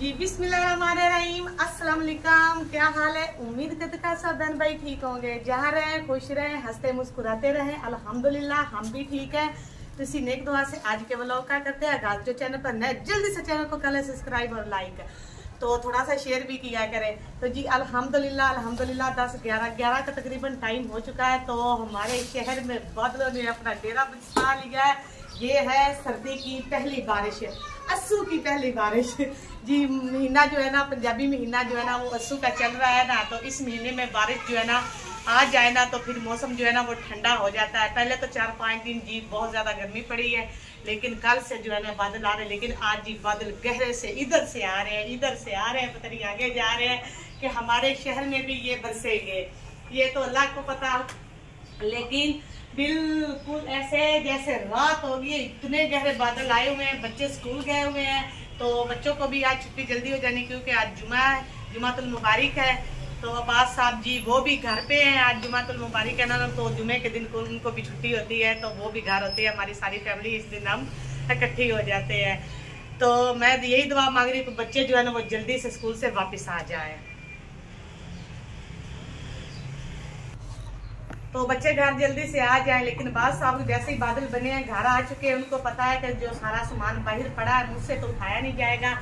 जी बिस्मिल्लाहिर्रहमानिर्रहीम, अस्सलाम वालेकुम। क्या हाल है? उम्मीद करते हैं सब बहन भाई ठीक होंगे, जहाँ रहें खुश रहें, हंसते मुस्कुराते रहें। अल्हम्दुलिल्लाह हम भी ठीक है। तो इसी नेक दुआ से आज के व्लॉग का करते हैं आगाज। जो चैनल पर नए जल्दी से चैनल को कर ले सब्सक्राइब और लाइक, तो थोड़ा सा शेयर भी किया करें। तो जी अल्हम्दुलिल्लाह 10-11 का तकरीबन टाइम हो चुका है। तो हमारे शहर में बादलों ने अपना डेरा बिछा लिया है। ये है सर्दी की पहली बारिश, अस्सू की पहली बारिश। जी महीना जो है ना, पंजाबी महीना जो है ना वो अस्सू का चल रहा है ना। तो इस महीने में बारिश जो है ना आ जाए ना तो फिर मौसम जो है ना वो ठंडा हो जाता है। पहले तो 4-5 दिन जी बहुत ज़्यादा गर्मी पड़ी है, लेकिन कल से जो है ना बादल आ रहे हैं। लेकिन आज जी बादल गहरे से इधर से आ रहे हैं, इधर से आ रहे हैं, पता नहीं आगे जा रहे हैं कि हमारे शहर में भी ये बरसेंगे, ये तो अल्लाह को पता। लेकिन बिल्कुल ऐसे जैसे रात होगी, इतने गहरे बादल आए हुए हैं। बच्चे स्कूल गए हुए हैं, तो बच्चों को भी आज छुट्टी जल्दी हो जानी, क्योंकि आज जुमा है, जुमातुल मुबारक है। तो अब्बास साहब जी वो भी घर पे हैं, आज जुमातुल मुबारक है ना, तो जुमे के दिन को उनको भी छुट्टी होती है, तो वो भी घर होती है। हमारी सारी फैमिली इस दिन हम इकट्ठी हो जाते हैं। तो मैं यही दुआ मांग रही हूँ कि बच्चे जो है ना वो जल्दी से स्कूल से वापस आ जाए। तो बच्चे घर जल्दी से आ जाएं। लेकिन बाद साहब जैसे ही बादल बने हैं घर आ चुके हैं, उनको पता है कि जो सारा सामान बाहर पड़ा है मुझसे तो उठाया नहीं जाएगा।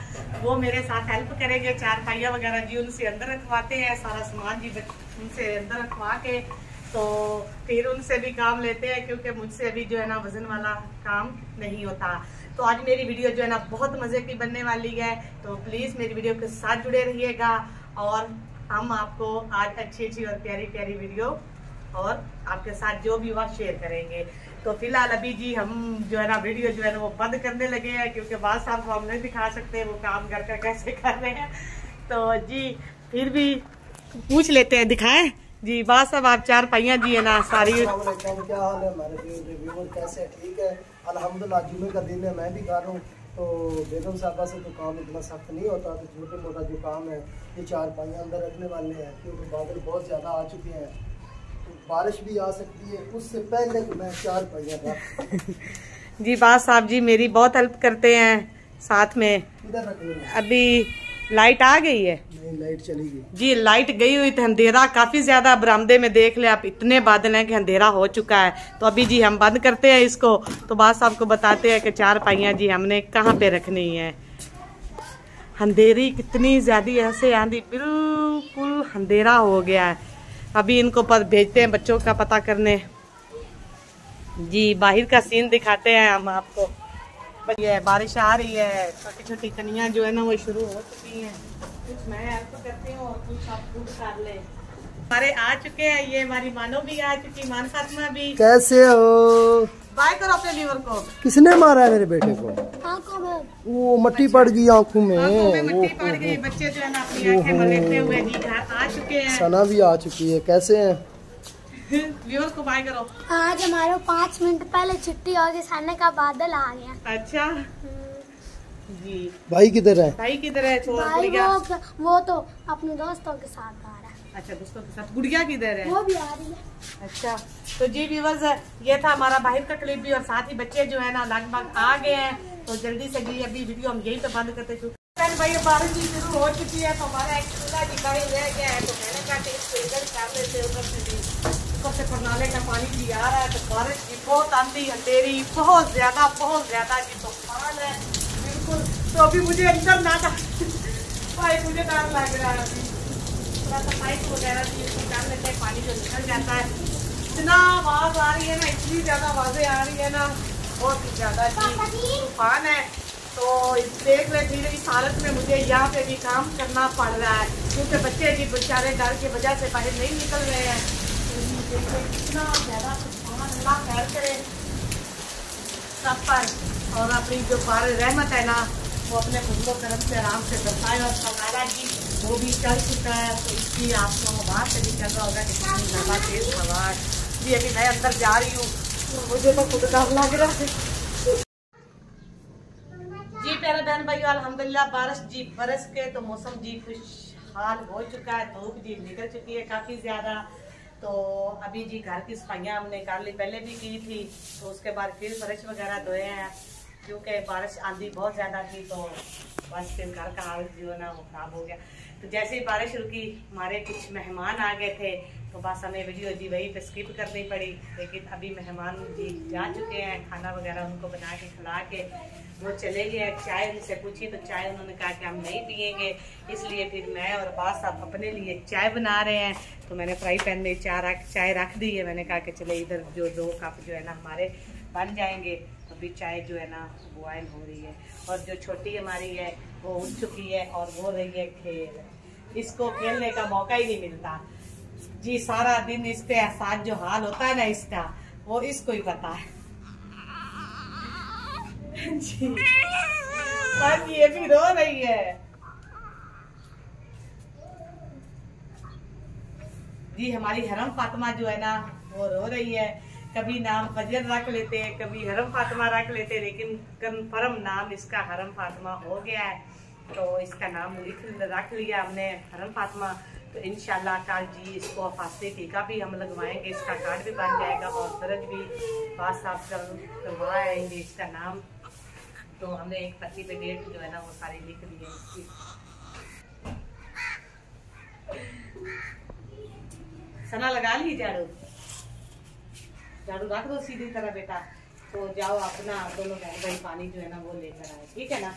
वो मेरे साथ हेल्प करेंगे, चार पाइया वगैरह जी उनसे अंदर रखवाते हैं, सारा सामान जी उनसे अंदर रखवा के तो फिर उनसे भी काम लेते हैं, क्योंकि मुझसे अभी जो है ना वजन वाला काम नहीं होता। तो आज मेरी वीडियो जो है ना बहुत मज़े की बनने वाली है, तो प्लीज़ मेरी वीडियो के साथ जुड़े रहिएगा। और हम आपको आज अच्छी और प्यारी प्यारी वीडियो और आपके साथ जो भी हुआ शेयर करेंगे। तो फिलहाल अभी जी हम जो है ना वीडियो जो है ना वो बंद करने लगे हैं, क्योंकि बाद साहब को हम नहीं दिखा सकते वो काम घर का कैसे कर रहे हैं। तो जी फिर भी पूछ लेते हैं, दिखाएं जी बाद साहब आप चार पाइयाँ जी है ना सारी। क्या हाल है हमारे व्यूअर, कैसे? ठीक है अल्हम्दुलिल्लाह। जुमे का दिन है, मैं भी कर रहा हूँ। तो बेगम साहबा से तो काम इतना सख्त नहीं होता, तो छोटे मोटा जो काम है ये चार पाइयाँ अंदर रखने वाले हैं, क्योंकि बादल बहुत ज़्यादा आ चुके हैं, बारिश भी आ सकती है। उससे पहले तो मैं चार पाइयाँ जी बात साहब जी मेरी बहुत हेल्प करते हैं साथ में। इधर रखने में अभी लाइट आ गई है? नहीं, लाइट चली गई जी, लाइट गई हुई तो अंधेरा काफी ज्यादा बरामदे में देख ले आप, इतने बादल हैं कि अंधेरा हो चुका है। तो अभी जी हम बंद करते हैं इसको, तो बात साहब को बताते हैं कि चार पाइयाँ जी हमने कहाँ पे रखनी है। अंधेरी कितनी ज्यादा ऐसे आंधी, बिल्कुल अंधेरा हो गया है। अभी इनको भेजते हैं बच्चों का पता करने। जी बाहर का सीन दिखाते हैं हम आपको। ये बारिश आ रही है, छोटी छोटी कनियां जो है ना वो शुरू हो चुकी हैं। कुछ मैं हेल्प करती हूँ और कुछ आप खुद कर ले। हमारे आ चुके हैं, ये हमारी मानो भी आ चुकी, मान फातिमा भी। कैसे हो? बाय करो अपने लीवर को। किसने मारा है मेरे बेटे को? आंखों में वो मट्टी पड़ गई, आंखों में मट्टी पड़ गई। बच्चे जो है ना अपनी आंखें मलेते हुए जी घर आ चुके हैं। सना भी आ चुकी है। कैसे हैं? व्यूअर्स को बाय करो। आज हमारे 5 मिनट पहले छुट्टी होगी, सामने का बादल आ गया। अच्छा जी। भाई किधर है? भाई किधर है? भाई वो तो अपने दोस्तों के साथ आ रहा है। अच्छा दोस्तों के साथ। गुड़िया किधर है? वो भी आ रही है। अच्छा तो जी व्यूअर्स ये था हमारा बाहर का क्लिप भी, और साथ ही बच्चे जो है ना लगभग आ गए हैं। तो जल्दी से जी अभी वीडियो हम यही तो बंद करते हैं। भाई बारिश भी शुरू हो चुकी है, तो हमारा एक चूल्हा दिखाई रह गया है, तो मैंने कहा कि इसको इधर कर लेते हैं। उधर से भी ऊपर से प्रणाले का पानी भी आ रहा है। तो बारिश की बहुत आंधी अंधेरी, बहुत ज्यादा जी तूफान है बिल्कुल। तो अभी मुझे अंदर ना भाई मुझे डर लग रहा है। अभी थोड़ा सा पाइप वगैरह भी इसमें कर लेते हैं, पानी जो निकल जाता है। इतना आवाज आ रही है ना, इतनी ज्यादा आवाजें आ रही है ना, बहुत ही ज्यादा जी तूफान है। तो देख ले फिर इस हालत में मुझे यहाँ पे भी काम करना पड़ रहा है, क्योंकि बच्चे जी बेचारे डर की वजह से बाहर नहीं निकल रहे हैं। तो इतना ज्यादा तूफान, अल्लाह खैर करे सब पर, और अपनी जो बार रहमत है ना वो अपने फजलो करम से आराम से बरसाए। और सवारा जी वो भी चल चुका है, तो इसकी आपको वहाँ से भी चल रहा होगा कितनी ज़्यादा तेज हवा जी। अभी मैं अंदर जा रही हूँ, तो मुझे तो खुद डर लग रहा है जी। प्यारे बहन भाइयों अल्हम्दुलिल्लाह बारिश जी बरस के तो मौसम जी खुशहाल हो चुका है, धूप जी निकल चुकी है काफ़ी ज़्यादा। तो अभी जी घर की सफाइयाँ हमने कर ली, पहले भी की थी, तो उसके बाद फिर फर्श वगैरह धोए हैं, क्योंकि बारिश आंधी बहुत ज़्यादा थी। तो बस फिर घर का हाल जो है ना वो खराब हो गया। तो जैसे ही बारिश रुकी हमारे कुछ मेहमान आ गए थे तो बस हमें वीडियो जी वहीं पे स्किप करनी पड़ी। लेकिन अभी मेहमान जी जा चुके हैं, खाना वगैरह उनको बना के खिला के वो चले गए। चाय उनसे पूछी तो चाय उन्होंने कहा कि हम नहीं पियेंगे, इसलिए फिर मैं और अब्बास साहब अपने लिए चाय बना रहे हैं। तो मैंने फ्राई पैन में चाय रख दी है। मैंने कहा कि चले इधर जो 2 कप जो है ना हमारे बन जाएंगे। तो अभी चाय जो है ना बॉयल हो रही है और जो छोटी हमारी है वो उठ चुकी है और वो रही है खेल। इसको खेलने का मौका ही नहीं मिलता जी, सारा दिन इसके साथ जो हाल होता है ना इसका वो इसको ही पता है जी। और ये भी रो रही है जी। हमारी हरम फातिमा जो है ना वो रो रही है। कभी नाम फजर रख लेते हैं, कभी हरम फातिमा रख लेते हैं, लेकिन कंफर्म नाम इसका हरम फातिमा हो गया है। तो इसका नाम रख लिया हमने हरम फातिमा। तो इंशाल्लाह कल जी इसको फास्ते टीका भी हम लगवाएंगे, इसका कार्ड भी बन जाएगा और दर्ज भी पास साफ करवाएंगे इसका नाम। तो हमने एक पत्ती पे डेट जो है ना वो सारी लिख दी है इसकी। सना लगा ली झाड़ू रख दो सीधी तरह बेटा। तो जाओ अपना दोनों बहन भाई पानी जो है ना वो लेकर आए, ठीक है ना।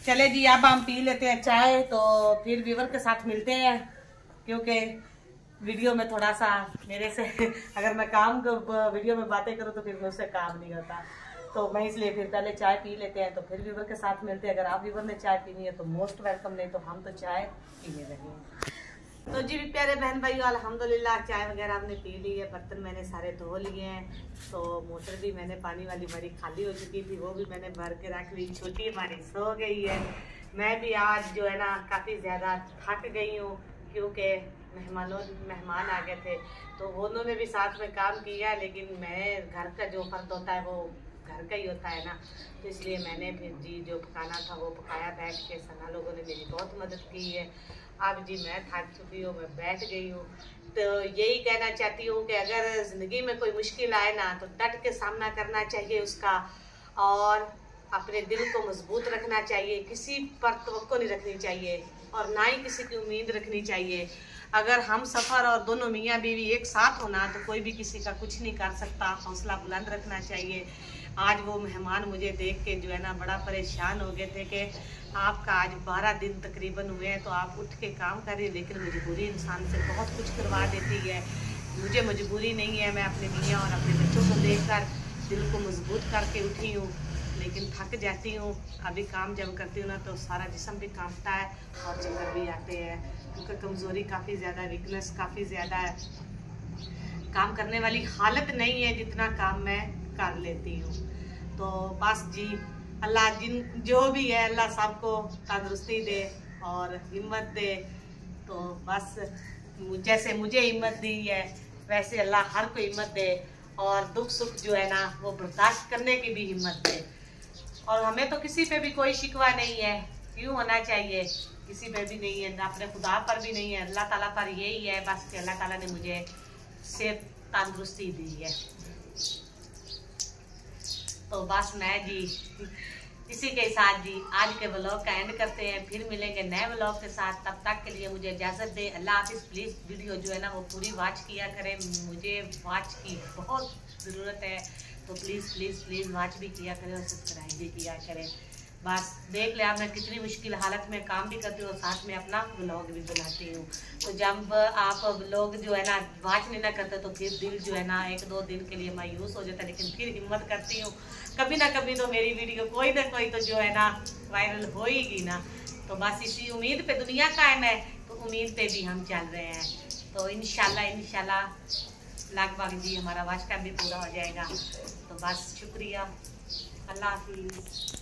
चले जी अब हम पी लेते हैं चाय, तो फिर व्यूअर के साथ मिलते हैं। क्योंकि वीडियो में थोड़ा सा मेरे से अगर मैं काम वीडियो में बातें करूँ तो फिर मुझसे काम नहीं होता। तो मैं इसलिए फिर पहले चाय पी लेते हैं, तो फिर व्यूअर के साथ मिलते हैं। अगर आप व्यूअर ने चाय पीनी है तो मोस्ट वेलकम, नहीं तो हम तो चाय पीने लगे। तो जी प्यारे बहन भाइयों अल्हम्दुलिल्लाह चाय वगैरह हमने पी ली है, बर्तन मैंने सारे धो लिए हैं। तो मोटर भी मैंने पानी वाली हमारी खाली हो चुकी थी, वो भी मैंने भर के रख ली। छोटी हमारी सो गई है। मैं भी आज जो है ना काफ़ी ज़्यादा थक गई हूँ, क्योंकि मेहमान आ गए थे तो उन्होंने भी साथ में काम किया। लेकिन मैं घर का जो फर्द होता है वो घर का ही होता है ना, तो इसलिए मैंने फिर जी जो पकाना था वो पकाया बैठ के। सना लोगों ने मेरी बहुत मदद की है। अब जी मैं थक चुकी हूँ, मैं बैठ गई हूँ। तो यही कहना चाहती हूँ कि अगर ज़िंदगी में कोई मुश्किल आए ना तो डट के सामना करना चाहिए उसका, और अपने दिल को मजबूत रखना चाहिए। किसी पर तवक्को नहीं रखनी चाहिए और ना ही किसी की उम्मीद रखनी चाहिए। अगर हम सफ़र और दोनों मियाँ बीवी एक साथ होना तो कोई भी किसी का कुछ नहीं कर सकता। हौसला बुलंद रखना चाहिए। आज वो मेहमान मुझे देख के जो है ना बड़ा परेशान हो गए थे कि आपका आज 12 दिन तकरीबन हुए हैं तो आप उठ के काम कर रही हैं, लेकिन मजबूरी इंसान से बहुत कुछ करवा देती है। मुझे मजबूरी नहीं है, मैं अपने मियाँ और अपने बच्चों को देखकर दिल को मजबूत करके उठी हूँ, लेकिन थक जाती हूँ। अभी काम जब करती हूँ ना तो सारा जिस्म भी कांपता है और चक्कर भी आते हैं, क्योंकि कमज़ोरी काफ़ी ज़्यादा, वीकनेस काफ़ी ज़्यादा है। काम करने वाली हालत नहीं है जितना काम मैं कर लेती हूँ। तो बस जी अल्लाह जो भी है अल्लाह सबको तंदुरुस्ती दे और हिम्मत दे। तो बस जैसे मुझे हिम्मत दी है वैसे अल्लाह हर को हिम्मत दे, और दुख सुख जो है ना वो बर्दाश्त करने की भी हिम्मत दे। और हमें तो किसी पे भी कोई शिकवा नहीं है, क्यों होना चाहिए, किसी पे भी नहीं है, ना अपने खुदा पर भी नहीं है, अल्लाह ताला पर यही है बस कि अल्लाह ताला ने मुझे सेहत तंदुरुस्ती दी है। तो बस मैं जी इसी के साथ जी आज के व्लॉग का एंड करते हैं। फिर मिलेंगे नए व्लॉग के साथ, तब तक के लिए मुझे इजाज़त दे। अल्लाह हाफिज़। प्लीज़ वीडियो जो है ना वो पूरी वॉच किया करें, मुझे वॉच की बहुत ज़रूरत है। तो प्लीज़ प्लीज़ प्लीज़ वॉच भी किया करें और सब्सक्राइब भी किया करें। बस देख लिया मैं कितनी मुश्किल हालत में काम भी करती हूँ और साथ में अपना व्लॉग भी बनाती हूँ। तो जब आप व्लॉग जो है ना वॉच नहीं ना करते तो फिर दिल जो है ना 1-2 दिन के लिए मायूस हो जाता है, लेकिन फिर हिम्मत करती हूँ कभी ना कभी तो मेरी वीडियो कोई ना कोई तो जो है ना वायरल होएगी ना। तो बस इसी उम्मीद पे दुनिया कायम है, तो उम्मीद पे भी हम चल रहे हैं। तो इंशाल्लाह लगभग जी हमारा वॉच टाइम भी पूरा हो जाएगा। तो बस शुक्रिया, अल्लाह हाफिज़।